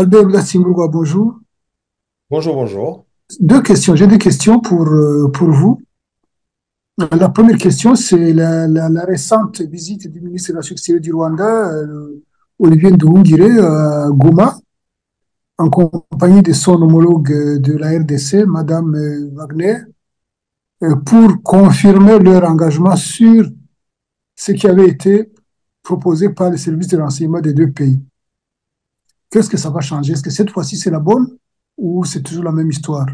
Albert Lassimbourgois, bonjour. Bonjour, bonjour. Deux questions. J'ai des questions pour vous. La première question, c'est la récente visite du ministre des Affaires extérieures du Rwanda, Olivier Nduhungirehe, à Goma, en compagnie de son homologue de la RDC, Madame Wagner, pour confirmer leur engagement sur ce qui avait été proposé par les services de renseignement des deux pays. Qu'est-ce que ça va changer? Est-ce que cette fois-ci, c'est la bonne ou c'est toujours la même histoire?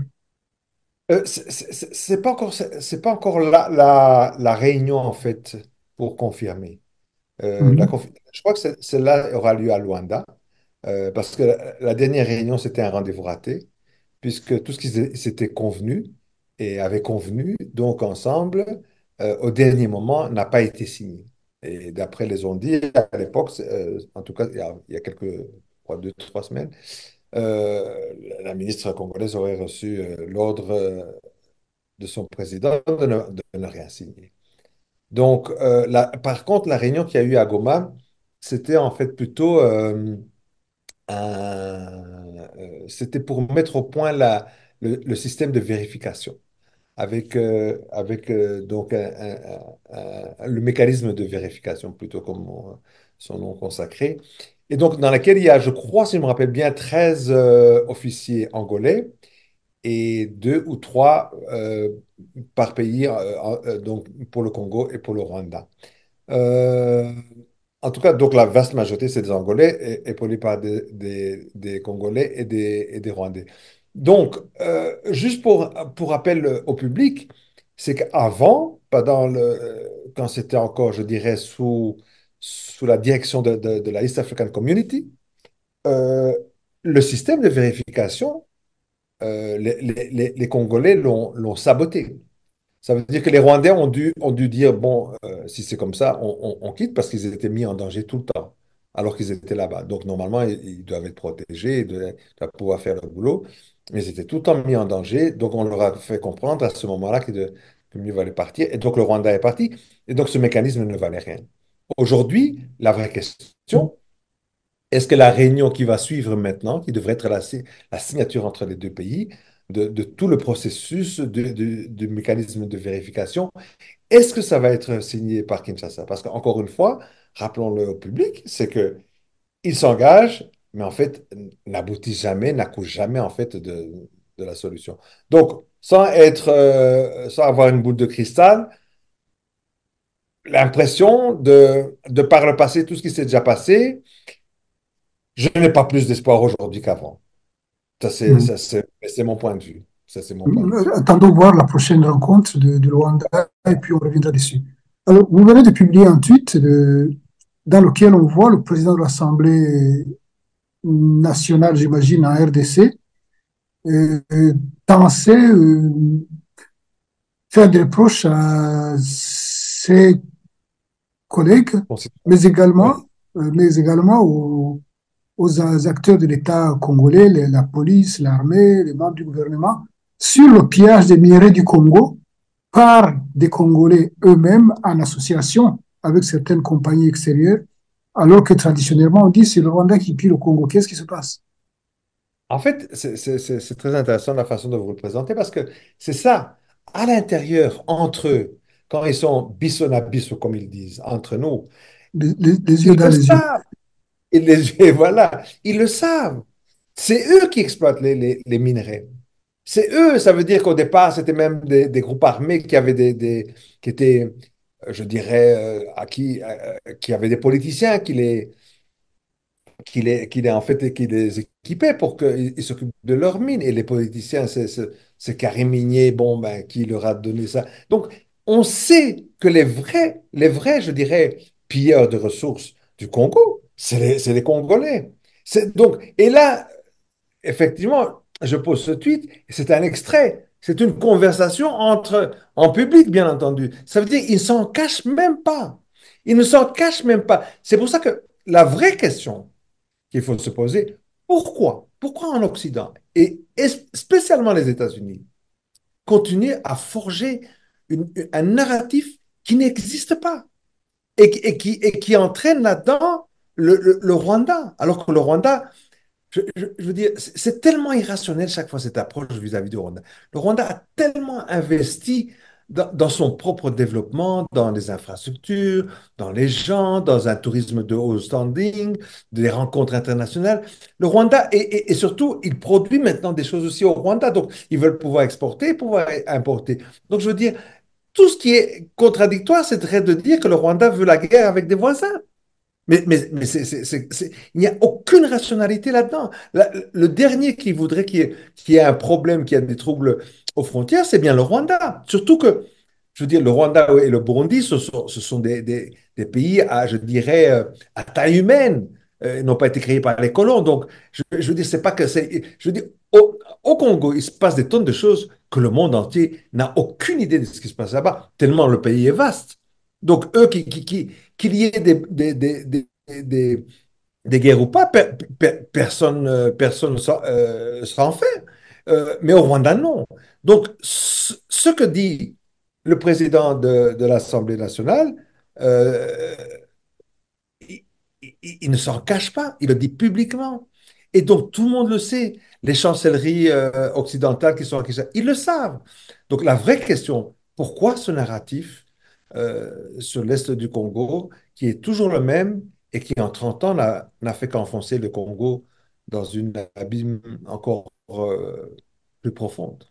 C'est pas encore, c'est pas encore la réunion, en fait, pour confirmer. Mhm. Je crois que celle-là aura lieu à Luanda, parce que la dernière réunion, c'était un rendez-vous raté, puisque tout ce qu'ils s'étaient convenu et avaient convenu, donc ensemble, au dernier moment, n'a pas été signé. Et d'après les on dit, à l'époque, en tout cas, il y a quelques, quoi, 2, 3 semaines, la ministre congolaise aurait reçu l'ordre de son président de ne rien signer. Donc, par contre, la réunion qu'il y a eu à Goma, c'était en fait plutôt c'était pour mettre au point le système de vérification avec donc le mécanisme de vérification, plutôt comme son nom consacré. Et donc, dans laquelle il y a, je crois, si je me rappelle bien, 13 officiers angolais et deux ou trois par pays, donc pour le Congo et pour le Rwanda. Euh, En tout cas, donc la vaste majorité, c'est des Angolais, épaulés par des Congolais et des Rwandais. Donc, juste pour rappel au public, c'est qu'avant, quand c'était encore, je dirais, sous la direction de la East African Community, euh, le système de vérification, les Congolais l'ont saboté. Ça veut dire que les Rwandais ont dû dire, bon, si c'est comme ça, on quitte parce qu'ils étaient mis en danger tout le temps, alors qu'ils étaient là-bas. Donc, normalement, ils doivent être protégés, ils doivent pouvoir faire leur boulot, mais ils étaient tout le temps mis en danger. Donc, on leur a fait comprendre à ce moment-là que mieux valait partir. Et donc, le Rwanda est parti. Et donc, ce mécanisme ne valait rien. Aujourd'hui, la vraie question, est-ce que la réunion qui va suivre maintenant, qui devrait être la signature entre les deux pays, de tout le processus du mécanisme de vérification, est-ce que ça va être signé par Kinshasa? Parce qu'encore une fois, rappelons-le au public, c'est que il s'engage, mais en fait, n'aboutit jamais, n'accouche jamais en fait de la solution. Donc, sans avoir une boule de cristal, l'impression de par le passé, tout ce qui s'est déjà passé, je n'ai pas plus d'espoir aujourd'hui qu'avant. Mhm. C'est mon point de vue. Ça, c'est mon point de vue. Attendons voir la prochaine rencontre du Rwanda et puis on reviendra dessus. Alors, vous venez de publier un tweet dans lequel on voit le président de l'Assemblée nationale, j'imagine, en RDC, penser faire des reproches à ses collègues, Bon, c'est- mais ouais. également, aux acteurs de l'État congolais, la police, l'armée, les membres du gouvernement, sur le pillage des minerais du Congo par des Congolais eux-mêmes en association avec certaines compagnies extérieures, alors que traditionnellement on dit c'est le Rwanda qui pille le Congo. Qu'est-ce qui se passe? En fait, c'est très intéressant la façon dont vous le présentez parce que c'est ça, à l'intérieur, entre eux, quand ils sont biso na biso, comme ils disent, entre nous, Les yeux ils dans le les yeux. savent. Et voilà, ils le savent. C'est eux qui exploitent les minerais. C'est eux, ça veut dire qu'au départ, c'était même des groupes armés qui avaient qui étaient, je dirais, qui avaient des politiciens en fait, qui les équipait pour qu'ils s'occupent de leurs mines. Et les politiciens, c'est Karim Minier, bon, ben, qui leur a donné ça. Donc, on sait que les vrais, je dirais, pilleurs de ressources du Congo, c'est les Congolais. Et là, effectivement, je pose ce tweet, et c'est un extrait. C'est une conversation en public, bien entendu. Ça veut dire qu'ils ne s'en cachent même pas. Ils ne s'en cachent même pas. C'est pour ça que la vraie question, qu'il faut se poser. Pourquoi? Pourquoi en Occident et spécialement les États-Unis continuent à forger un narratif qui n'existe pas et qui entraîne là-dedans le Rwanda, alors que le Rwanda, je veux dire, c'est tellement irrationnel chaque fois cette approche vis-à-vis du Rwanda. Le Rwanda a tellement investi dans son propre développement, dans les infrastructures, dans les gens, dans un tourisme de haut standing, des rencontres internationales. Le Rwanda, et surtout, il produit maintenant des choses aussi au Rwanda. Donc, ils veulent pouvoir exporter, pouvoir importer. Donc, je veux dire, tout ce qui est contradictoire, c'est de dire que le Rwanda veut la guerre avec des voisins. Mais il n'y a aucune rationalité là-dedans. Le dernier qui voudrait qu'il y ait un problème, qu'il y ait des troubles aux frontières, c'est bien le Rwanda. Surtout que, je veux dire, le Rwanda et le Burundi, ce sont des pays à, je dirais, à taille humaine. Ils n'ont pas été créés par les colons. Donc, je veux dire, c'est pas que c'est. Je veux dire, au Congo, il se passe des tonnes de choses que le monde entier n'a aucune idée de ce qui se passe là-bas, tellement le pays est vaste. Donc, eux qu'il y ait des, des guerres ou pas, personne, personne sera en fait. Mais au Rwanda, non. Donc, ce que dit le président de l'Assemblée nationale, euh, il, il ne s'en cache pas, il le dit publiquement. Et donc, tout le monde le sait. Les chancelleries occidentales qui sont à Kinshasa, ils le savent. Donc, la vraie question, pourquoi ce narratif sur l'Est du Congo, qui est toujours le même et qui, en 30 ans, n'a fait qu'enfoncer le Congo dans une abîme encore plus profonde?